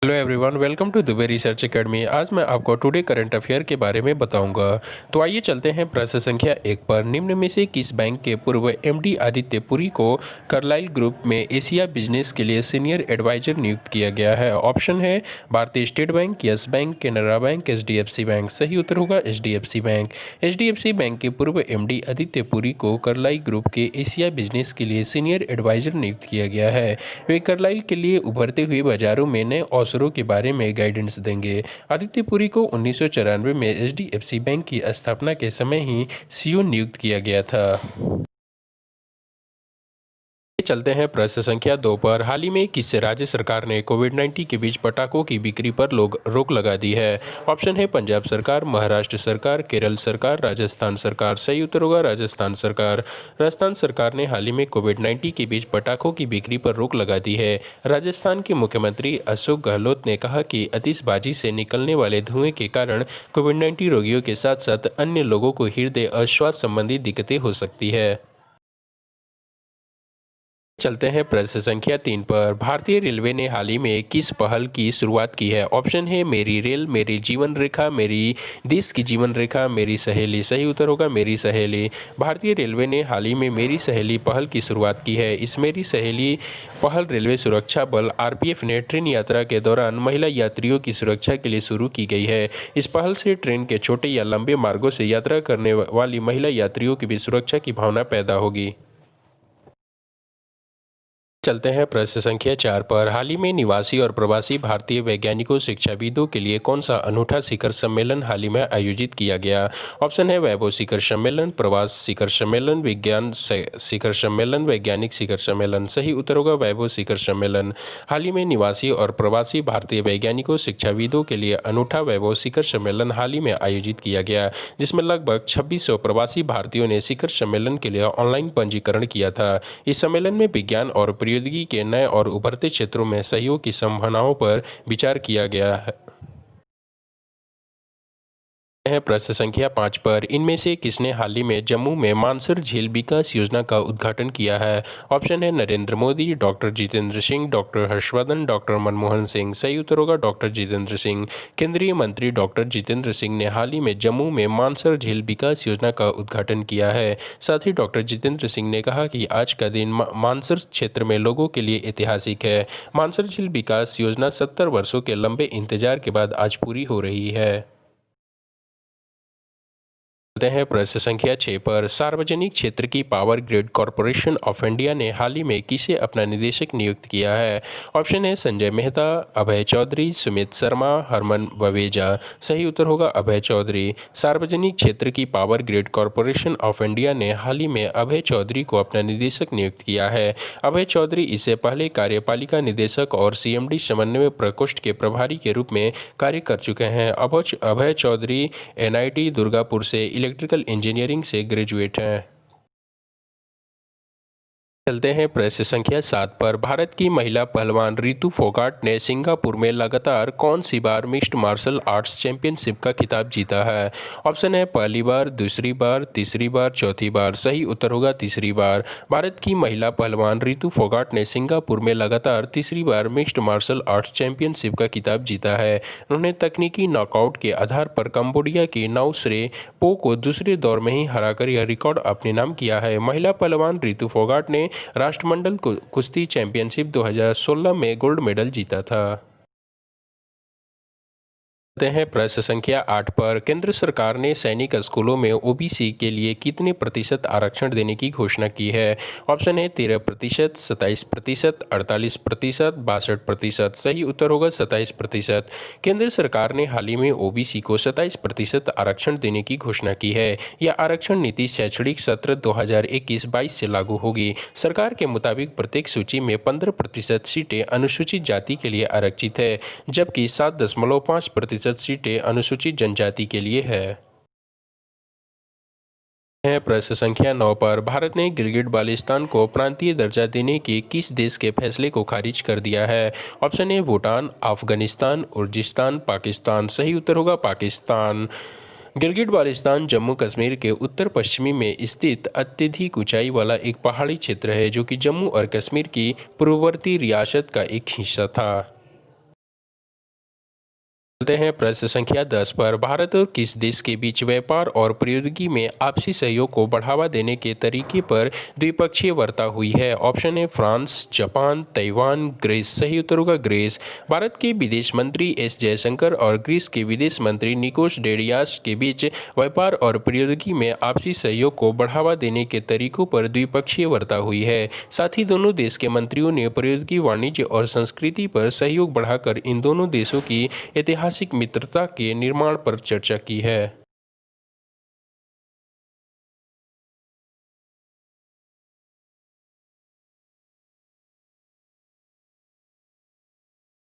Hello everyone, welcome to Dubey research academy. आज मैं आपको टुडे करंट अफेयर के बारे में बताऊंगा। तो आइए चलते हैं प्रश्न संख्या 1 पर। निम्न में से किस बैंक के पूर्व एमडी आदित्य पुरी को कार्लाइल ग्रुप में एशिया बिजनेस के लिए सीनियर एडवाइजर नियुक्त किया गया है? ऑप्शन है भारतीय state bank, yes bank, Canara bank, HDFC bank. सही उत्तर होगा एचडीएफसी बैंक। एचडीएफसी बैंक के पूर्व एमडी आदित्य पुरी को कार्लाइल ग्रुप के एशिया बिजनेस के लिए सीनियर एडवाइजर नियुक्त किया गया है। वे कार्लाइल के लिए उभरते हुए बाजारों में नए अवसरों के बारे में गाइडेंस देंगे। आदित्य पुरी को 1994 में एचडीएफसी बैंक की स्थापना के समय ही सीईओ नियुक्त किया गया था। चलते हैं प्रश्न संख्या 2 पर। हाल ही में किस राज्य सरकार ने कोविड-19 के बीच पटाखों की बिक्री पर रोक लगा दी है? ऑप्शन है पंजाब सरकार, महाराष्ट्र सरकार, केरल सरकार, राजस्थान सरकार। सही उत्तर होगा राजस्थान सरकार। राजस्थान सरकार ने हाल ही में कोविड-19 के बीच पटाखों की बिक्री पर रोक लगा दी है। राजस्थान के मुख्यमंत्री अशोक गहलोत ने कहा कि आतिशबाजी से निकलने वाले धुएं के कारण कोविड-19 रोगियों के साथ साथ अन्य लोगों को हृदय और श्वास संबंधी दिक्कतें हो सकती है। चलते हैं प्रश्न संख्या 3 पर। भारतीय रेलवे ने हाल ही में किस पहल की शुरुआत की है? ऑप्शन है मेरी रेल, मेरी जीवन रेखा, मेरी देश की जीवन रेखा, मेरी सहेली। सही उत्तर होगा मेरी सहेली। भारतीय रेलवे ने हाल ही में मेरी सहेली पहल की शुरुआत की है। इस मेरी सहेली पहल रेलवे सुरक्षा बल आरपीएफ ने ट्रेन यात्रा के दौरान महिला यात्रियों की सुरक्षा के लिए शुरू की गई है। इस पहल से ट्रेन के छोटे या लंबे मार्गों से यात्रा करने वाली महिला यात्रियों की भी सुरक्षा की भावना पैदा होगी। चलते हैं प्रश्न संख्या 4 पर। हाल ही में निवासी और प्रवासी भारतीय वैज्ञानिकों शिक्षाविदों के लिए कौन सा अनूठा शिखर सम्मेलन हाल ही में आयोजित किया गया? ऑप्शन है वैभव शिखर सम्मेलन, प्रवास शिखर सम्मेलन, विज्ञान शिखर सम्मेलन, वैज्ञानिक शिखर सम्मेलन। सही उत्तर होगा वैभव शिखर सम्मेलन। हाल ही में निवासी और प्रवासी भारतीय वैज्ञानिकों शिक्षाविदों के लिए अनूठा वैभव शिखर सम्मेलन हाल ही में आयोजित किया गया, जिसमें लगभग 2600 प्रवासी भारतीयों ने शिखर सम्मेलन के लिए ऑनलाइन पंजीकरण किया था। इस सम्मेलन में विज्ञान और प्रौद्योगिकी के नए और उभरते क्षेत्रों में सहयोग की संभावनाओं पर विचार किया गया है। है प्रश्न संख्या 5 पर। इनमें से किसने हाल ही में जम्मू में मानसर झील विकास योजना का उद्घाटन किया है? ऑप्शन है Narendra Modi, doctor Jitendra Singh, doctor Harshvardhan, doctor Manmohan Singh. सही उत्तर होगा डॉक्टर जितेंद्र सिंह। केंद्रीय मंत्री डॉक्टर जितेंद्र सिंह ने हाल ही में जम्मू में मानसर झील विकास योजना का उद्घाटन किया है। साथ ही डॉक्टर जितेंद्र सिंह ने कहा कि आज का दिन मानसर क्षेत्र में लोगों के लिए ऐतिहासिक है। मानसर झील विकास योजना 70 वर्षों के लंबे इंतजार के बाद आज पूरी हो रही है। चलते हैं प्रश्न संख्या 6 पर। सार्वजनिक क्षेत्र की power grid corporation of India ने हाल ही में किसे अपना निदेशक नियुक्त किया है? ऑप्शन है संजय मेहता, अभय चौधरी, सुमित शर्मा, हरमन ववेजा। सही उत्तर होगा अभय चौधरी। सार्वजनिक क्षेत्र की power grid corporation of India ने हाल ही में अभय चौधरी को अपना निदेशक नियुक्त किया है। अभय चौधरी इससे पहले कार्यपालिका निदेशक और सीएमडी समन्वय प्रकोष्ठ के प्रभारी के रूप में कार्य कर चुके हैं। अभय चौधरी एनआईटी दुर्गापुर से इलेक्ट्रिकल इंजीनियरिंग से ग्रेजुएट हैं। चलते हैं प्रश्न संख्या 7 पर। भारत की महिला पहलवान रितु फोगाट ने सिंगापुर में लगातार कौन सी बार मिक्स्ड मार्शल आर्ट्स चैंपियनशिप का खिताब जीता है? ऑप्शन है पहली बार, दूसरी बार, तीसरी बार, चौथी बार। सही उत्तर होगा तीसरी बार। भारत की महिला पहलवान रितु फोगाट ने सिंगापुर में लगातार तीसरी बार मिक्स्ड मार्शल आर्ट्स चैंपियनशिप का खिताब जीता है। उन्होंने तकनीकी नॉकआउट के आधार पर कंबोडिया की नाउ श्रे पो को दूसरे दौर में ही हराकर यह रिकॉर्ड अपने नाम किया है। महिला पहलवान रितु फोगाट ने राष्ट्रमंडल कुश्ती चैंपियनशिप 2016 में गोल्ड मेडल जीता था। हैं प्रश्न संख्या 8 पर। केंद्र सरकार ने सैनिक स्कूलों में ओबीसी के लिए कितने प्रतिशत आरक्षण देने की घोषणा की है? ऑप्शन है 13%, 27%, 48%, 62%। सही उत्तर होगा 27%। केंद्र सरकार ने हाल ही में ओबीसी को 27% आरक्षण देने की घोषणा की है। यह आरक्षण नीति शैक्षणिक सत्र 2021-22 से लागू होगी। सरकार के मुताबिक प्रत्येक सूची में 15% सीटें अनुसूचित जाति के लिए आरक्षित है, जबकि 7.5% सीटें अनुसूचित जनजाति के लिए है प्रश्न संख्या 9 पर। भारत ने गिलगिट बाल्टिस्तान को प्रांतीय दर्जा देने के किस देश के फैसले को खारिज कर दिया है? ऑप्शन ए भूटान, अफगानिस्तान, उर्जिस्तान, पाकिस्तान। सही उत्तर होगा पाकिस्तान। गिलगिट बाल्टिस्तान जम्मू कश्मीर के उत्तर पश्चिमी में स्थित अत्यधिक ऊंचाई वाला एक पहाड़ी क्षेत्र है, जो कि जम्मू और कश्मीर की पूर्ववर्ती रियासत का एक हिस्सा था। चलते हैं प्रश्न संख्या 10 पर। भारत और किस देश के बीच व्यापार और प्रौद्योगिकी में आपसी सहयोग को बढ़ावा देने के तरीके पर द्विपक्षीय वार्ता हुई है? ऑप्शन है फ्रांस, जापान, ताइवान, ग्रीस। सही उत्तर होगा ग्रीस। भारत के विदेश मंत्री एस जयशंकर और ग्रीस के विदेश मंत्री निकोस डेडियास के बीच व्यापार और प्रौद्योगिकी में आपसी सहयोग को बढ़ावा देने के तरीकों पर द्विपक्षीय वार्ता हुई है। साथ ही दोनों देश के मंत्रियों ने प्रौद्योगिकी, वाणिज्य और संस्कृति पर सहयोग बढ़ाकर इन दोनों देशों की ऐतिहासिक मित्रता के निर्माण पर चर्चा की है।